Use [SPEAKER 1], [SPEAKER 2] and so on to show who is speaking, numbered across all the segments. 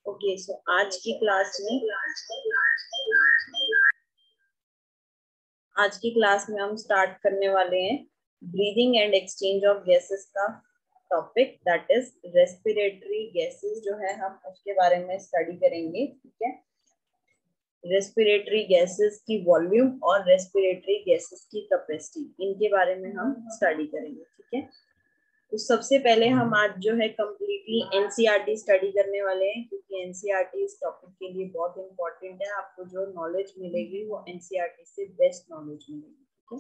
[SPEAKER 1] Okay so आज की class में हम स्टार्ट करने वाले हैं breathing and exchange of gases का topic, that is respiratory gases जो है हम उसके बारे में स्टडी करेंगे। ठीक है, रेस्पिरेटरी गैसेस की वॉल्यूम और रेस्पिरेटरी गैसेस की कैपेसिटी, इनके बारे में हम स्टडी करेंगे। ठीक है, तो सबसे पहले हम आज जो है कम्प्लीटली एनसीईआरटी स्टडी करने वाले हैं, क्योंकि एनसीईआरटी इस टॉपिक के लिए बहुत इंपॉर्टेंट है। आपको जो नॉलेज मिलेगी वो एनसीईआरटी से बेस्ट नॉलेज मिलेगी। ठीक है,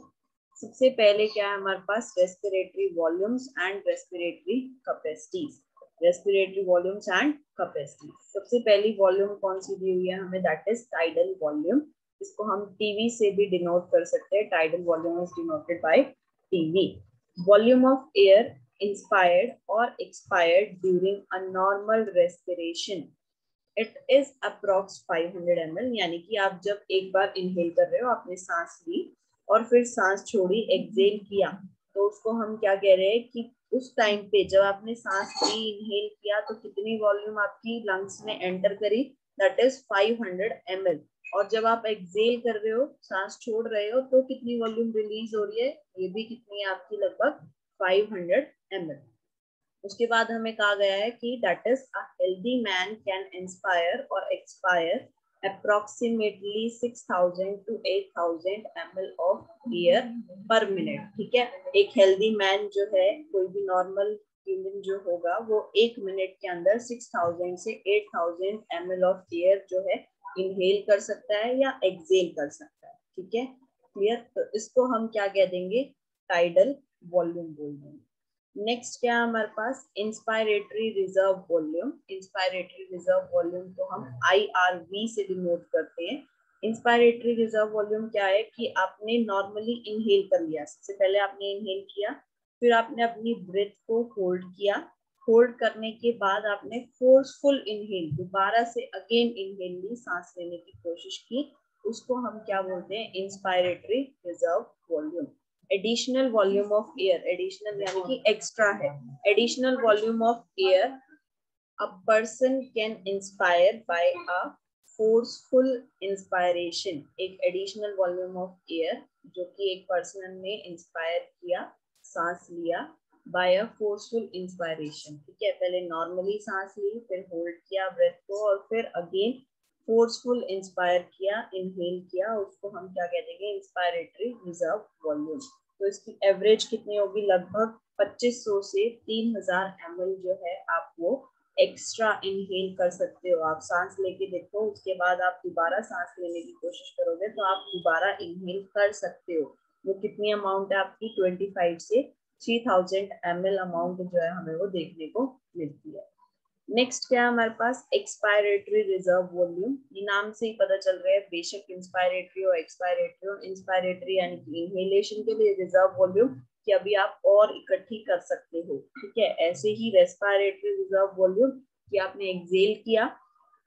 [SPEAKER 1] सबसे पहले क्या है हमारे पास, respiratory volumes and respiratory capacities. Respiratory volumes and capacity, सबसे पहली वॉल्यूम कौन सी दी हुई है हमें, दैट इज टाइडल वॉल्यूम। इसको हम टीवी से भी डिनोट कर सकते हैं। Tidal volume is denoted bye TV. Volume of air inspired or expired during a normal respiration, it is approx 500 ml। यानी कि आप जब एक बार इनहेल कर रहे हो, आपने सांस ली और फिर सांस छोड़ी, एक्सहेल किया, तो उसको हम क्या कह रहे हैं कि उस टाइम पे जब आपने सांस ली, इनहेल किया, तो कितनी वॉल्यूम आपकी लंग्स में एंटर करी, दैट इज 500 ml। और जब आप एक्सहेल कर रहे हो, सांस छोड़ रहे हो, तो कितनी वॉल्यूम रिलीज हो रही है, ये भी कितनी है आपकी, लगभग 500 ml। उसके बाद हमें कहा गया है कि that is a healthy man can inspire और expire approximately 6000 to 8000 ml of air per minute। ठीक है, एक हेल्दी मैन जो है, कोई भी नॉर्मल ह्यूमन जो होगा, वो एक मिनट के अंदर 6000 से 8000 ml ऑफ एयर जो है इनहेल कर सकता है या एक्सहेल कर सकता है। ठीक है, क्लियर। तो इसको हम क्या कह देंगे, टाइडल वॉल्यूम बोल देंगे। नेक्स्ट क्या है हमारे पास, inspiratory reserve volume. Inspiratory reserve volume को हम IRV से डिनोट करते हैं। इंस्पायरेटरी रिजर्व वॉल्यूम क्या है कि आपने नॉर्मली इनहेल कर लिया, सबसे पहले आपने इनहेल किया, फिर आपने अपनी ब्रेथ को होल्ड किया, होल्ड करने के बाद आपने फोर्सफुल इनहेल, दोबारा से अगेन इनहेल ली, सांस लेने की कोशिश की, उसको हम क्या बोलते हैं, inspiratory reserve volume. Additional volume of air, additional यानी कि एक्स्ट्रा है, additional volume of air a person can inspire by a forceful inspiration. एक एडिशनल वॉल्यूम ऑफ एयर जो कि एक पर्सन ने इंस्पायर किया, सांस लिया, बाय अ फोर्सफुल इंस्पायरेशन। ठीक है, पहले नॉर्मली सांस ली, फिर होल्ड किया ब्रेथ को, और फिर अगेन फोर्सफुल इंस्पायर किया, इनहेल किया, उसको हम क्या कह देंगे, इंस्पायरेटरी रिजर्व वॉल्यूम। तो इसकी एवरेज कितनी होगी, लगभग 2500 से 3000 ml जो है आप वो एक्स्ट्रा इनहेल कर सकते हो। आप सांस लेके देखो, उसके बाद आप दोबारा सांस लेने की कोशिश करोगे तो आप दोबारा इनहेल कर सकते हो। वो कितनी अमाउंट है आपकी, 25 से 3000 ml अमाउंट जो है हमें वो देखने को मिलती है। नेक्स्ट क्या है हमारे पास, एक्सपायरेटरी रिजर्व वॉल्यूम। ये नाम से ही पता चल रहा है, बेशक इंस्पायरेटरी और एक्सपायरेटरी हो, इंस्पायरेटरी यानी कि इनहेलेशन के लिए रिजर्व वॉल्यूम कि अभी आप और इकट्ठी कर सकते हो। ठीक है, ऐसे ही रेस्पिरेटरी रिजर्व वॉल्यूम कि आपने एक्सहेल किया,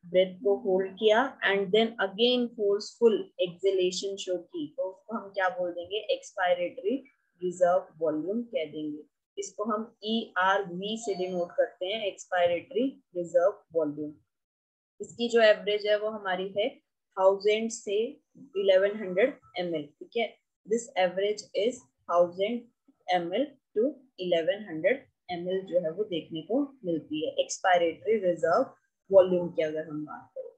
[SPEAKER 1] ब्रेथ को होल्ड किया, and then again forceful exhalation show की, तो उसको हम क्या बोल देंगे, एक्सपायरेटरी रिजर्व वॉल्यूम कह देंगे। इसको हम ERV से डिनोट करते हैं, एक्सपायरेटरी रिजर्व वॉल्यूम। इसकी जो एवरेज है वो हमारी है 1000 से 1100 ml। ठीक है, this average is 1000 ml to 1100 ml जो है वो देखने को मिलती है एक्सपायरेटरी रिजर्व वॉल्यूम की अगर हम बात करें।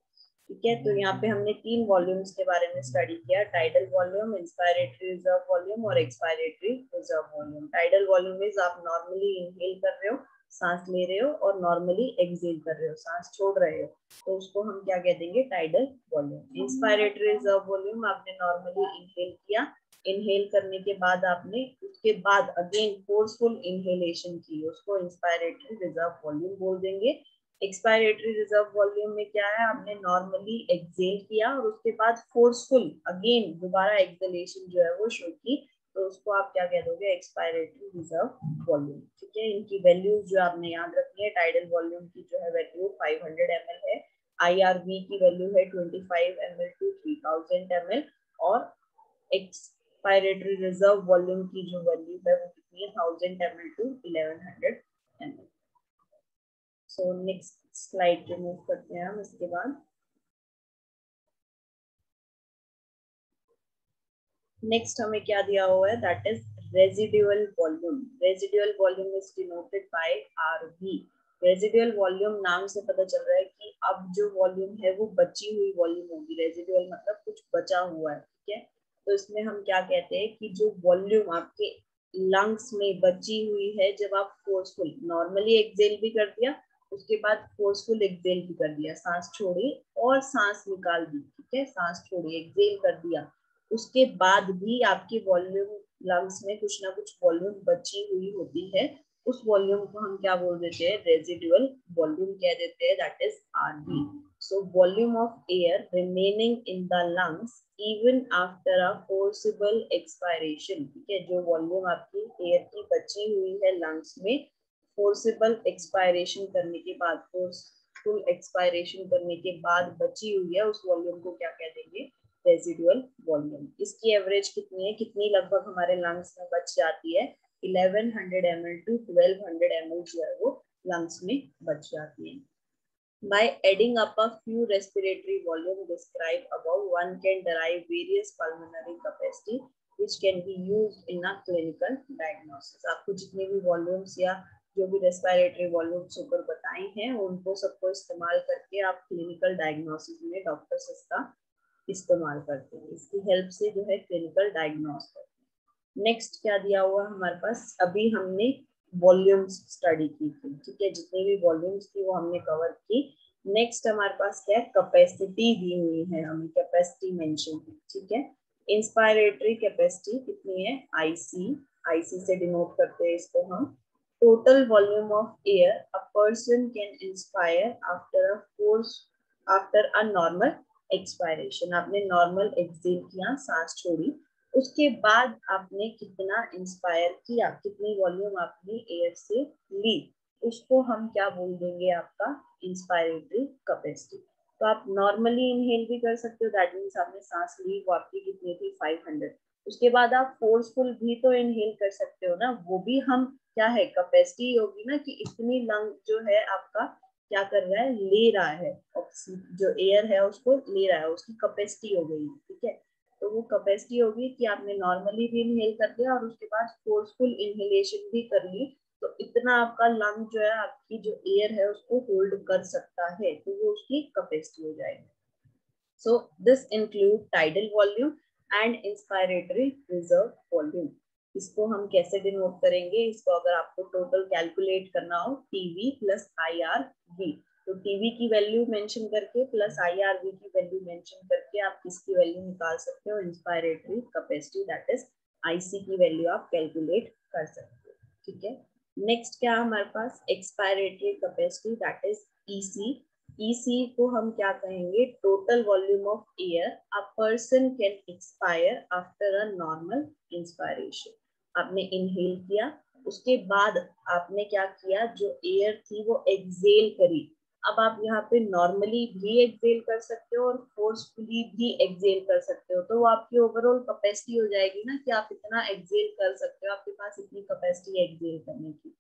[SPEAKER 1] ठीक है, तो यहाँ पे हमने 3 वॉल्यूम्स के बारे में स्टडी किया, tidal volume, inspiratory reserve volume और expiratory reserve volume. Tidal volume is आप नॉर्मली इनहेल कर रहे हो, सांस ले रहे हो, और नॉर्मली एक्सहेल कर रहे हो, सांस छोड़ रहे हो, तो उसको हम क्या कह देंगे, tidal volume. Inspiratory reserve volume, आपने नॉर्मली इनहेल किया, इनहेल करने के बाद आपने उसके बाद अगेन फोर्सफुल इनहेलेशन की, उसको इंस्पायरेटरी रिजर्व वॉल्यूम बोल देंगे। एक्सपायरेटरी रिजर्व वॉल्यूम में क्या है, आपने नॉर्मली एक्सहेल किया और उसके बाद फोर्सफुल अगेन दोबारा एक्सहेलेशन जो है वो शो की, तो उसको आप क्या कह दोगे, एक्सपायरेटरी रिजर्व वॉल्यूम। ठीक है, इनकी वैल्यूज जो आपने याद रखनी है, टाइडल वॉल्यूम की जो है वैल्यू 500 ml है, IRV की वैल्यू है 25 ml to 3000 ml, और एक्सपायरेटरी रिजर्व वॉल्यूम की जो वैल्यू है वो कितनी है, 1000 ml to 1100 ml। So next slide remove करते हैं हम इसके बाद। नेक्स्ट हमें क्या दिया हुआ है, that is residual volume. Residual volume is denoted by RV. Residual volume नाम से पता चल रहा है कि अब जो वॉल्यूम है वो बची हुई वॉल्यूम होगी। रेजिडुअल मतलब कुछ बचा हुआ है, ठीक है। तो इसमें हम क्या कहते हैं कि जो वॉल्यूम आपके लंग्स में बची हुई है, जब आप फोर्सफुल नॉर्मली एक्सेल भी कर दिया, उसके बाद फोर्सफुल एक्सेल भी कर दिया, सांस छोड़ी और सांस निकाल दी, ठीक है, सांस छोड़ी एक्सेल कर दिया, उसके बाद भी आपकी वॉल्यूम लंग्स में कुछ ना कुछ वॉल्यूम बची हुई होती है, उस वॉल्यूम को हम क्या बोल देते हैं, रेजिडुअल वॉल्यूम कह देते हैं, that is RV. So volume of air remaining in the lungs even after a forcible expiration, ठीक है, जो वॉल्यूम आपकी एयर की बची हुई है लंग्स में फोर्सिबल एक्सपायरेशन करने के बाद, फोर्सफुल एक्सपायरेशन करने के बाद बची हुई है, उस वॉल्यूम को क्या कह देंगे, रेजिडुअल वॉल्यूम। इसकी एवरेज कितनी है, कितनी लगभग हमारे लंग्स में बच जाती है, 1100 ml टू 1200 ml जो है वो लंग्स में बच जाती है। By adding up a few respiratory volume described above, one can derive various pulmonary capacity which can be used in a clinical diagnosis. आपको जितने भी वॉल्यूम्स या जो भी रेस्पिरेटरी वॉल्यूम्स ऊपर बताए हैं, उनको सबको इस्तेमाल करके आप क्लिनिकल डायग्नोसिस में डॉक्टर्स इसका इस्तेमाल करते हैं, इसकी हेल्प से जो है क्लिनिकल डायग्नोस करते हैं। नेक्स्ट क्या दिया हुआ हमारे पास, अभी हमने वॉल्यूम्स स्टडी की थी, ठीक है, जितनी भी वॉल्यूम्स थी वो हमने कवर की। नेक्स्ट हमारे पास क्या है, कैपेसिटी दी हुई है, हमें कैपेसिटी मेंशन की, ठीक है। इंस्पायरेटरी कैपेसिटी कितनी है, आईसी, आईसी से डिनोट करते हैं इसको हम। Total volume of air a person can inspire after a normal expiration. आपने नॉर्मल एक्सेल किया, सांस छोड़ी, उसके बाद आपने कितना इंस्पायर किया, कितनी वॉल्यूम आपने एयर से ली, उसको हम क्या बोल देंगे, आपका इंस्पायरेटरी कैपेसिटी। तो आप नॉर्मली इनहेल भी कर सकते हो, दैट मीन्स आपने सांस ली, वो आपकी कितनी थी, 500। उसके बाद आप फोर्सफुल भी तो इनहेल कर सकते हो ना, वो भी हम क्या है, कैपेसिटी होगी ना, कि इतनी लंग जो है आपका क्या कर रहा है, ले रहा है, जो एयर है उसको ले रहा है, उसकी कैपेसिटी हो गई, ठीक है। तो वो कैपेसिटी होगी कि आपने नॉर्मली भी इनहेल कर दिया और उसके बाद फोर्सफुल इनहेलेशन भी कर ली, तो इतना आपका लंग जो है, आपकी जो एयर है उसको होल्ड कर सकता है, तो वो उसकी कैपेसिटी हो जाएगी। So this include tidal volume and inspiratory reserve volume. इसको हम कैसे डिनोट करेंगे, इसको अगर आपको टोटल कैलकुलेट करना हो, टीवी प्लस IRV, तो टीवी की वैल्यू मेंशन करके प्लस IRV की वैल्यू मेंशन करके आप किसकी वैल्यू निकाल सकते हो, inspiratory capacity, that is IC की वैल्यू आप कैलकुलेट कर सकते हो, ठीक है। नेक्स्ट क्या हमारे पास, expiratory capacity, that is EC। EC को हम क्या कहेंगे, total volume of air a person can expire after a normal inspiration. आपने इनहेल किया, उसके बाद आपने क्या किया, जो एयर थी वो एक्सेल करी। अब आप यहाँ पे नॉर्मली भी एक्सेल कर सकते हो और फोर्सफुली भी एक्सेल कर सकते हो, तो वो आपकी ओवरऑल कैपेसिटी हो जाएगी ना, कि आप इतना एक्सेल कर सकते हो, आपके पास इतनी कैपेसिटी एक्सेल करने की,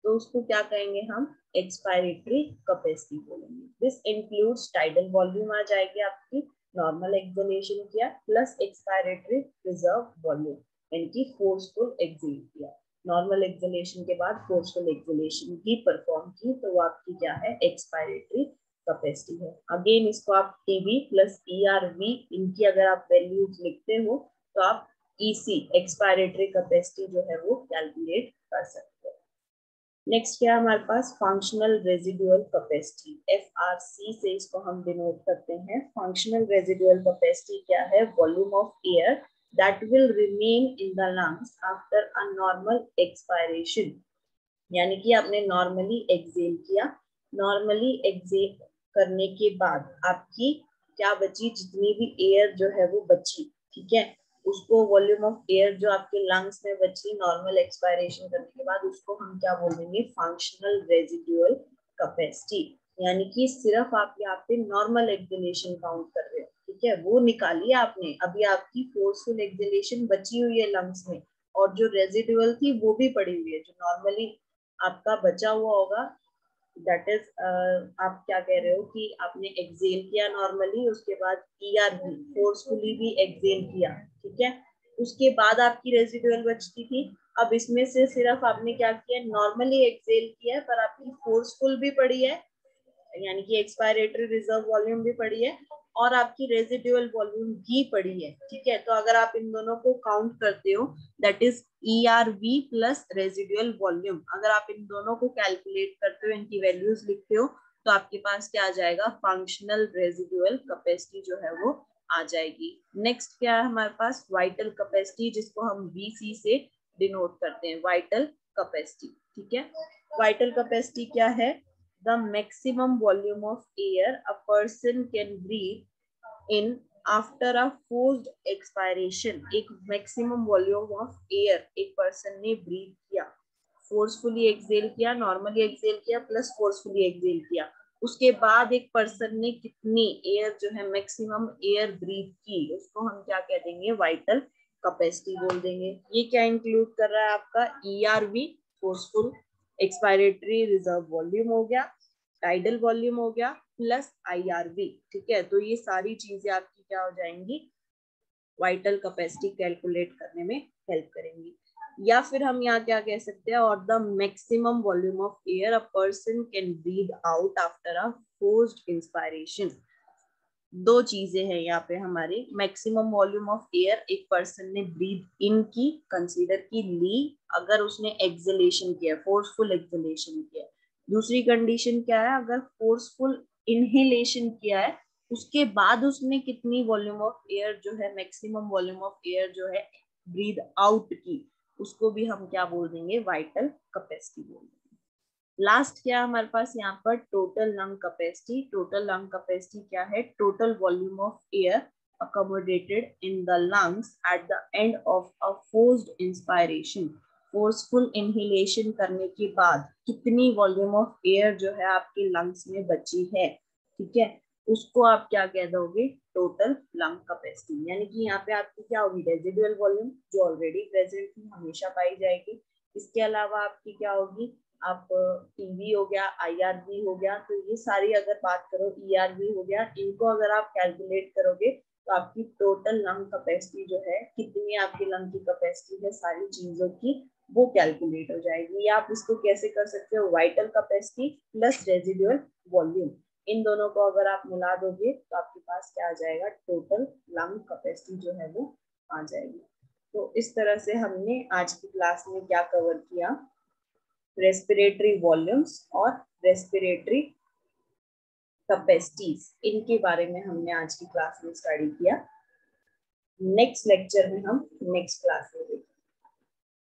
[SPEAKER 1] तो उसको क्या कहेंगे हम, एक्सपायरेटरी कैपेसिटी बोलेंगे। दिस इंक्लूड्स टाइडल वॉल्यूम आ जाएगी आपकी, नॉर्मल एक्सहेलेशन किया प्लस एक्सपायरेटरी रिजर्व वॉल्यूम, यानी कि फोर्सफुल एक्सेल किया, नॉर्मल एक्सहेलेशन के बाद फोर्सफुल एक्सहेलेशन भी परफॉर्म की, तो वो आपकी क्या है, एक्सपायरेटरी कैपेसिटी है। अगेन इसको आप टीवी प्लस ERV, इनकी अगर आप वैल्यूज लिखते हो तो आप EC एक्सपायरेटरी कैपेसिटी जो है वो कैलकुलेट कर सकते हो। नेक्स्ट क्या हमारे पास, फंक्शनल रेजिडुअल कैपेसिटी, FRC से इसको हम डिनोट करते हैं। फंक्शनल रेजिडुअल कैपेसिटी क्या है, volume of air that will remain in the lungs after a normal expiration, यानी कि आपने नॉर्मली एक्सेल किया, नॉर्मली एक्सेल करने के बाद आपकी क्या बची, जितनी भी एयर जो है वो बची, ठीक है, उसको वॉल्यूम ऑफ एयर जो आपके लंग्स में बची नॉर्मल एक्सपायरेशन करने के बाद, उसको हम क्या बोलेंगे, फंक्शनल रेजिडुअल कैपेसिटी, यानी कि सिर्फ आप यहाँ पे नॉर्मल एक्सहेलेशन काउंट कर रहे हो, ठीक है, वो निकालिए आपने, अभी आपकी फोर्सफुल एक्सहेलेशन बची हुई है लंग्स में, और जो रेजिडुअल थी वो भी पड़ी हुई है, जो नॉर्मली आपका बचा हुआ होगा दैट इज आप क्या कह रहे हो कि आपने एक्सेल किया नॉर्मली, उसके बाद ERV फोर्सफुली भी एक्सेल किया, ठीक है, उसके बाद आपकी रेजिडुअल बचती थी। अब इसमें से सिर्फ आपने क्या किया, नॉर्मली एक्सेल किया है पर आपकी फोर्सफुल भी पड़ी है, यानी कि एक्सपायरेटरी रिजर्व वॉल्यूम भी पड़ी है और आपकी रेजिडुअल वॉल्यूम भी पड़ी है, ठीक है। तो अगर आप इन दोनों को काउंट करते हो, that is ERV plus residual volume, अगर आप इन दोनों को कैलकुलेट करते हो, इनकी वैल्यूज लिखते हो, तो आपके पास क्या आ जाएगा, फंक्शनल रेजिडुअल कैपेसिटी जो है वो आ जाएगी। नेक्स्ट क्या है हमारे पास, वाइटल कैपेसिटी, जिसको हम VC से डिनोट करते हैं, वाइटल कैपेसिटी, ठीक है। वाइटल कैपेसिटी क्या है, the maximum volume of air a person can breathe in after a forced expiration। एक maximum volume of air एक person ने breathe किया, forcefully exhale किया, normally exhale किया, plus forcefully exhale किया, उसके बाद एक पर्सन ने कितनी एयर जो है मैक्सिमम एयर ब्रीथ की, उसको हम क्या कह देंगे, वाइटल कैपेसिटी बोल देंगे। ये क्या इंक्लूड कर रहा है आपका, ERV forceful expiratory reserve volume हो गया, टाइडल वॉल्यूम हो गया, प्लस IRV, ठीक है। तो ये सारी चीजें आपकी क्या हो जाएंगी, वाइटल कैपेसिटी कैलकुलेट करने में हेल्प करेंगी। या फिर हम यहाँ क्या कह सकते हैं, और the maximum volume of air a person can breathe out after a forced inspiration. दो चीजें हैं यहाँ पे हमारी, मैक्सिमम वॉल्यूम ऑफ एयर एक पर्सन ने ब्रीथ इन की, कंसीडर की, ली, अगर उसने एक्सलेशन किया, फोर्सफुल एक्सलेशन किया। दूसरी कंडीशन क्या है, अगर फोर्सफुल इनहेलेशन किया है, उसके बाद उसने कितनी वॉल्यूम ऑफ एयर जो है, मैक्सिमम वॉल्यूम ऑफ एयर जो है ब्रीथ आउट की, उसको भी हम क्या बोल देंगे, वाइटल कैपेसिटी बोल देंगे। लास्ट क्या हमारे पास यहाँ पर, total lung capacity. Total lung capacity क्या है, total volume of air accommodated in the lungs at the end of a forced inspiration। Forceful inhalation करने के बाद कितनी वॉल्यूम ऑफ एयर जो है आपके लंग्स में बची है, ठीक है, उसको आप क्या कह दोगे, टोटल लंग कैपेसिटी। यानी कि यहाँ पे आपकी क्या होगी, रेजिडुअल वॉल्यूम जो ऑलरेडी प्रेजेंट थी, हमेशा पाई जाएगी। इसके अलावा आपकी क्या होगी, आप टीवी हो गया, IRV हो गया, तो ये सारी अगर बात करो, ERV हो गया, इनको अगर आप कैलकुलेट करोगे तो आपकी टोटल लंग कैपेसिटी जो है, कितनी आपकी लंग की कैपेसिटी है सारी चीजों की, वो कैलकुलेट हो जाएगी। या आप इसको कैसे कर सकते हो, vital capacity plus residual volume, इन दोनों को अगर आप मिला दोगे तो आपके पास क्या आ जाएगा, टोटल लंग कैपेसिटी जो है वो आ जाएगी। तो इस तरह से हमने आज की क्लास में क्या कवर किया, रेस्पिरेटरी वॉल्यूम्स और रेस्पिरेटरी कैपेसिटीज, इनके बारे में हमने आज की क्लास में स्टडी किया। नेक्स्ट लेक्चर में हम नेक्स्ट क्लास में